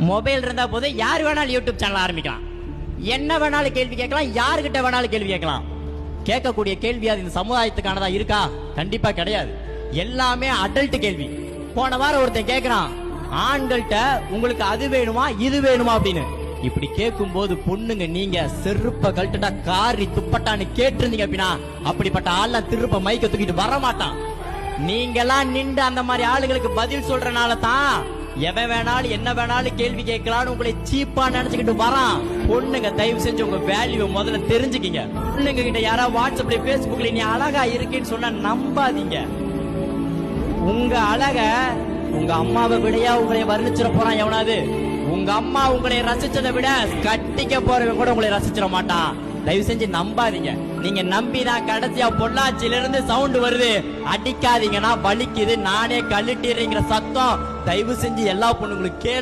Mobile இருந்தா போது யார் வேணாலும் யூடியூப் சேனல் ஆரம்பிக்கலாம், என்ன வேணாலும் கேள்வி கேட்கலாம், யாருகிட்ட வேணாலும் கேள்வி கேட்கலாம். கேட்கக்கூடிய கேள்வி அது இந்த சமுதாயத்துக்கானதா இருக்கா? கண்டிப்பா கிடையாது. எல்லாமே அடல்ட் கேள்வி. போன வாரம் ஒருத்தன் கேட்கிறான், ஆண்கள்கிட்ட உங்களுக்கு அது வேணுமா இது வேணுமா அப்படின்னு. இப்படி கேட்கும் போது பொண்ணுங்க நீங்க செருப்ப கழட்டுட்டா காரி துப்பட்டான்னு கேட்டிருந்தீங்க அப்படின்னா அப்படிப்பட்ட ஆள்ல திருப்ப மைக்க தூக்கிட்டு வர மாட்டான். நீங்கெல்லாம் நின்று அந்த மாதிரி ஆளுகளுக்கு பதில் சொல்றனால தான் எவன் வேணாலும் என்ன வேணாலும் கேள்வி கேட்கலான்னு உங்களை சீப்பா நினைச்சுக்கிட்டு வரான். பொண்ணுங்க தயவு செஞ்சு உங்க வேல்யூ முதல்ல தெரிஞ்சுக்கிங்க. பொண்ணுங்க கிட்ட யாராவது வாட்ஸ்அப்ல பேஸ்புக்ல நீ அழகா இருக்கேன்னு சொன்னா நம்பாதீங்க. உங்க அழக உங்க அம்மாவை விடையா உங்களை வர்ணிச்சிட போறான் எவனாவது. உங்க அம்மா உங்களை ரசிச்சதை விட கட்டிக்க போறவன் கூட உங்களை ரசிச்சிட மாட்டான். தயவு செஞ்சு நம்பாதீங்க. நீங்க நம்பிதான் கடைசியா பொள்ளாச்சியில இருந்து சவுண்ட் வருது, அடிக்காதீங்கன்னா வலிக்குது, நானே கழட்டிடுறேங்கிற சத்தம் தயவு செஞ்சு எல்லா பொண்ணுங்களுக்கு கேளு.